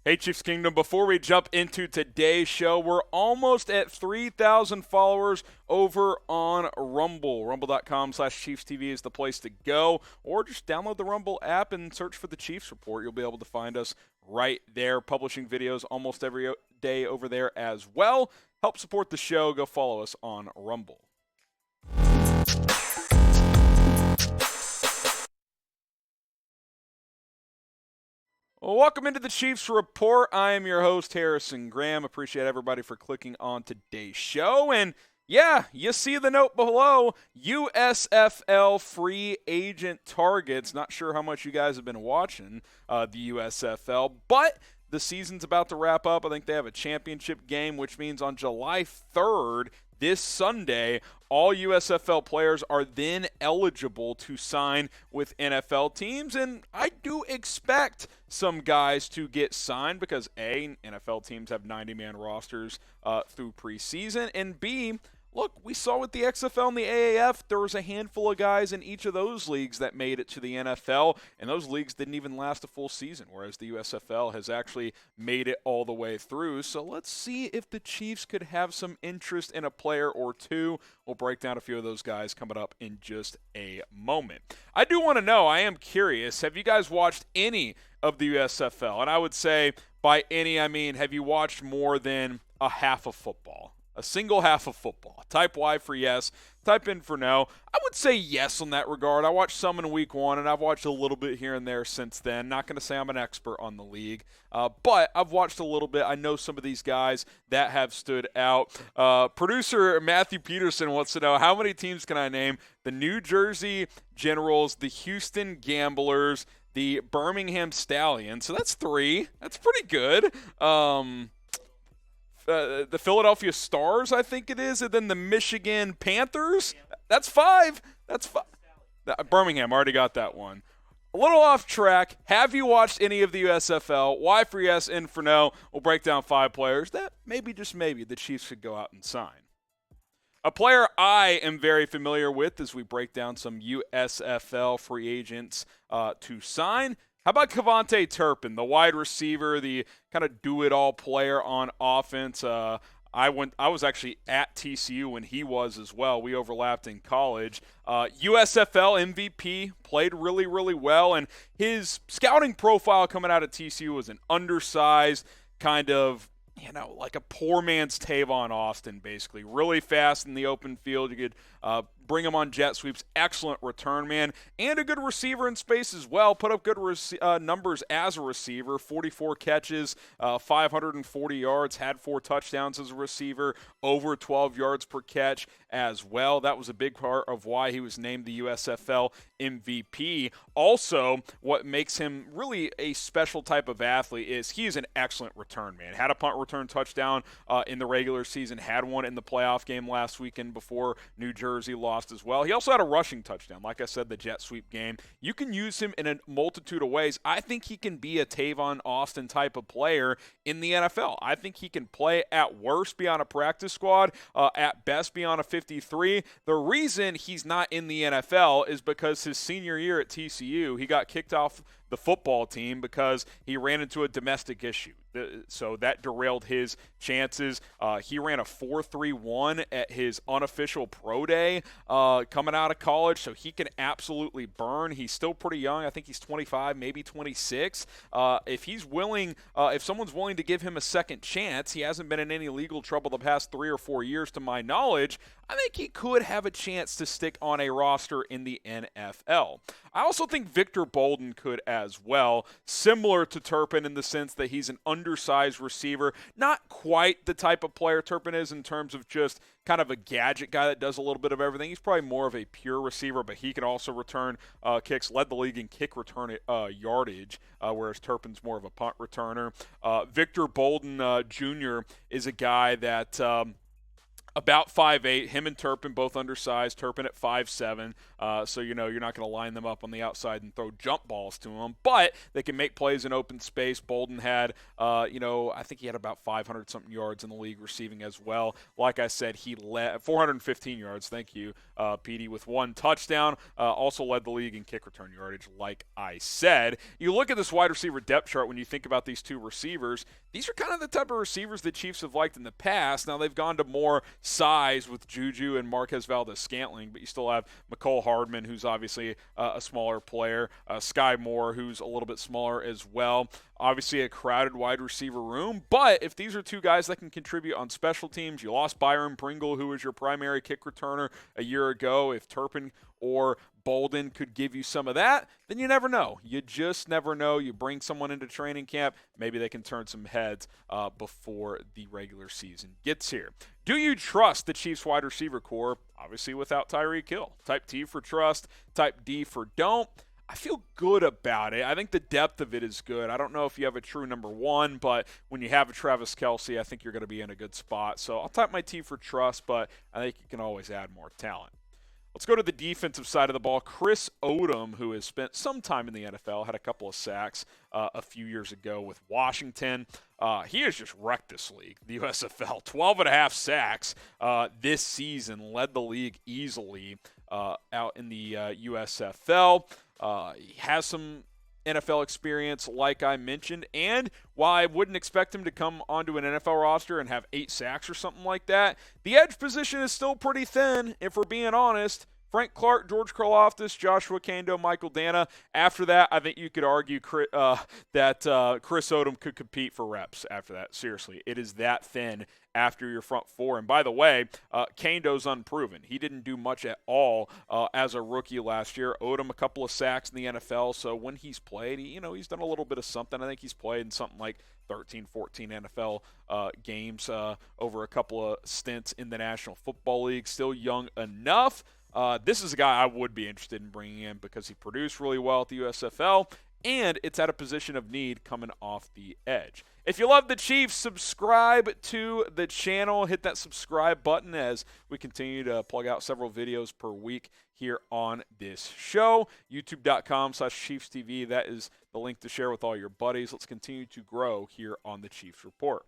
Hey, Chiefs Kingdom, before we jump into today's show, we're almost at 3,000 followers over on Rumble. Rumble.com/ChiefsTV is the place to go, or just download the Rumble app and search for the Chiefs Report. You'll be able to find us right there, publishing videos almost every day over there as well. Help support the show. Go follow us on Rumble. Well, welcome into the Chiefs Report. I am your host, Harrison Graham. Appreciate everybody for clicking on today's show. And yeah, you see the note below, USFL free agent targets. Not sure how much you guys have been watching the USFL, but the season's about to wrap up. I think they have a championship game, which means on July 3rd, this Sunday, all USFL players are then eligible to sign with NFL teams, and I do expect some guys to get signed because, A, NFL teams have 90-man rosters through preseason, and B, look, we saw with the XFL and the AAF, there was a handful of guys in each of those leagues that made it to the NFL, and those leagues didn't even last a full season, whereas the USFL has actually made it all the way through. So let's see if the Chiefs could have some interest in a player or two. We'll break down a few of those guys coming up in just a moment. I do want to know, I am curious, have you guys watched any of the USFL? And I would say, by any, I mean, have you watched more than a half of football? A single half of football. Type Y for yes, type in for no. I would say yes on that regard. I watched some in week one, and I've watched a little bit here and there since then. Not going to say I'm an expert on the league, but I've watched a little bit. I know some of these guys that have stood out. Producer Matthew Peterson wants to know, how many teams can I name? The New Jersey Generals, the Houston Gamblers, the Birmingham Stallions. So that's 3. That's pretty good. The Philadelphia Stars, I think it is, and then the Michigan Panthers. That's 5. That's 5. Birmingham, already got that one. A little off track. Have you watched any of the USFL? Y for yes, N for no. We'll break down 5 players that maybe, just maybe, the Chiefs should go out and sign. A player I am very familiar with as we break down some USFL free agents to sign. How about Kavontae Turpin, the wide receiver, the kind of do-it-all player on offense? I was actually at TCU when he was as well. We overlapped in college. USFL MVP, played really, really well, and his scouting profile coming out of TCU was an undersized kind of, like a poor man's Tavon Austin, basically. Really fast in the open field. You could bring him on jet sweeps. Excellent return man. And a good receiver in space as well. Put up good numbers as a receiver. 44 catches, 540 yards. Had 4 touchdowns as a receiver. Over 12 yards per catch as well. That was a big part of why he was named the USFL MVP. Also, what makes him really a special type of athlete is he is an excellent return man. Had a punt return touchdown in the regular season. Had one in the playoff game last weekend before New Jersey lost as well. He also had a rushing touchdown. Like I said, the jet sweep game. You can use him in a multitude of ways. I think he can be a Tavon Austin type of player in the NFL. I think he can play at worst, be on a practice squad, at best be on a 53. The reason he's not in the NFL is because his senior year at TCU, he got kicked off the football team because he ran into a domestic issue. So that derailed his chances. He ran a 4.31 at his unofficial pro day coming out of college, so he can absolutely burn. He's still pretty young. I think he's 25, maybe 26. If he's willing, if someone's willing to give him a second chance, he hasn't been in any legal trouble the past 3 or 4 years to my knowledge, I think he could have a chance to stick on a roster in the NFL. I also think Victor Bolden could as well, similar to Turpin in the sense that he's an undersized receiver. Not quite the type of player Turpin is in terms of just kind of a gadget guy that does a little bit of everything. He's probably more of a pure receiver, but he can also return kicks, led the league in kick return yardage, whereas Turpin's more of a punt returner. Victor Bolden Jr. is a guy that About 5'8", him and Turpin both undersized. Turpin at 5'7", so you're not going to line them up on the outside and throw jump balls to them, but they can make plays in open space. Bolden had, I think he had about 500-something yards in the league receiving as well. Like I said, he led 415 yards, thank you, Petey, with 1 touchdown. Also led the league in kick return yardage, like I said. You look at this wide receiver depth chart when you think about these two receivers. These are kind of the type of receivers the Chiefs have liked in the past. Now they've gone to more size with Juju and Marquez Valdes-Scantling, but you still have McCole Hardman, who's obviously a smaller player, Sky Moore, who's a little bit smaller as well. Obviously a crowded wide receiver room, but if these are two guys that can contribute on special teams, you lost Byron Pringle, who was your primary kick returner a year ago. If Turpin or Bolden could give you some of that, then you never know. You just never know. You bring someone into training camp, maybe they can turn some heads before the regular season gets here. Do you trust the Chiefs wide receiver core? Obviously without Tyreek Hill. Type T for trust, type D for don't. I feel good about it. I think the depth of it is good. I don't know if you have a true number one, but when you have a Travis Kelce, I think you're going to be in a good spot. So I'll type my T for trust, but I think you can always add more talent. Let's go to the defensive side of the ball. Chris Odom, who has spent some time in the NFL, had a couple of sacks a few years ago with Washington. He has just wrecked this league, the USFL. 12.5 sacks this season, led the league easily out in the USFL. He has some NFL experience, like I mentioned, and while I wouldn't expect him to come onto an NFL roster and have 8 sacks or something like that, the edge position is still pretty thin, if we're being honest. Frank Clark, George Karlaftis, Joshua Kando, Michael Dana. After that, I think you could argue that Chris Odom could compete for reps after that. Seriously, it is that thin after your front four. And by the way, Kando's unproven. He didn't do much at all as a rookie last year. Odom a couple of sacks in the NFL, so when he's played, he's done a little bit of something. I think he's played in something like 13, 14 NFL games over a couple of stints in the National Football League. Still young enough. This is a guy I would be interested in bringing in because he produced really well at the USFL, and it's at a position of need coming off the edge. If you love the Chiefs, subscribe to the channel. Hit that subscribe button as we continue to plug out several videos per week here on this show. YouTube.com/ChiefsTV. That is the link to share with all your buddies. Let's continue to grow here on the Chiefs Report.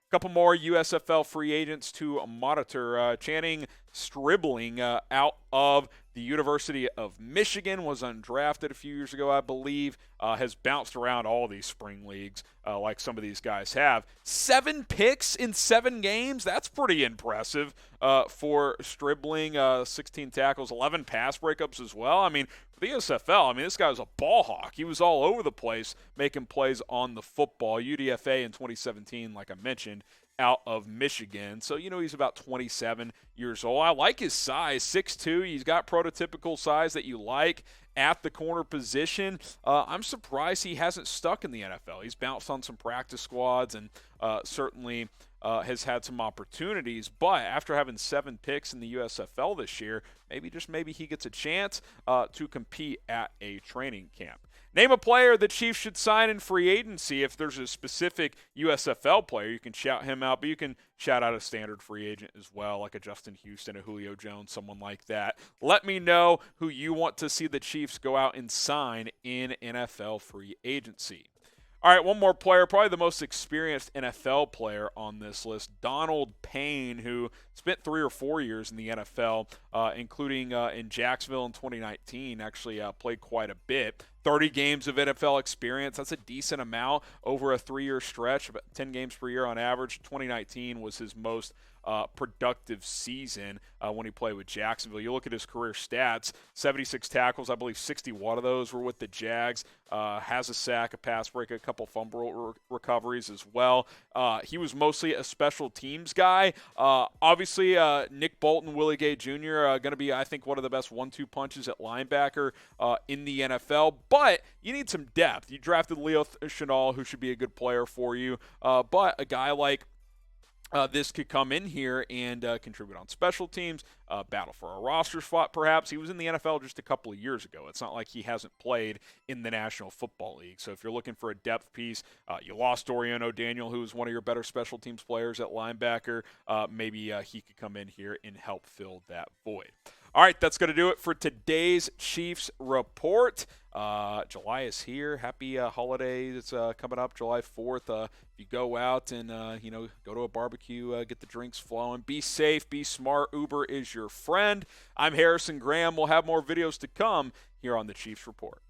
A couple more USFL free agents to monitor. Channing Stribling out of the University of Michigan, was undrafted a few years ago, I believe, has bounced around all these spring leagues like some of these guys have. 7 picks in 7 games, that's pretty impressive for Stribling. 16 tackles, 11 pass breakups as well. I mean, for the USFL, this guy was a ball hawk. He was all over the place making plays on the football. UDFA in 2017, like I mentioned, out of Michigan. So, he's about 27 years old. I like his size, 6'2". He's got prototypical size that you like at the corner position. I'm surprised he hasn't stuck in the NFL. He's bounced on some practice squads and certainly has had some opportunities. But after having 7 picks in the USFL this year, maybe he gets a chance to compete at a training camp. Name a player the Chiefs should sign in free agency. If there's a specific USFL player, you can shout him out, but you can shout out a standard free agent as well, like a Justin Houston, a Julio Jones, someone like that. Let me know who you want to see the Chiefs go out and sign in NFL free agency. All right, one more player, probably the most experienced NFL player on this list, Donald Payne, who spent 3 or 4 years in the NFL, including in Jacksonville in 2019, actually played quite a bit. 30 games of NFL experience, that's a decent amount over a 3-year stretch, about 10 games per year on average. 2019 was his most productive season when he played with Jacksonville. You look at his career stats, 76 tackles, I believe 61 of those were with the Jags, has a sack, a pass break, a couple fumble recoveries as well. He was mostly a special teams guy. Obviously, Nick Bolton, Willie Gay Jr. Going to be, I think, one of the best 1-2 punches at linebacker in the NFL, but you need some depth. You drafted Leo Chenal, who should be a good player for you, but a guy like this could come in here and contribute on special teams, battle for a roster spot perhaps. He was in the NFL just a couple of years ago. It's not like he hasn't played in the National Football League. So if you're looking for a depth piece, you lost Dorian O'Daniel, who was one of your better special teams players at linebacker. Maybe he could come in here and help fill that void. All right, that's going to do it for today's Chiefs Report. July is here. Happy holiday that's coming up, July 4th. If you go out and, go to a barbecue, get the drinks flowing. Be safe, be smart. Uber is your friend. I'm Harrison Graham. We'll have more videos to come here on the Chiefs Report.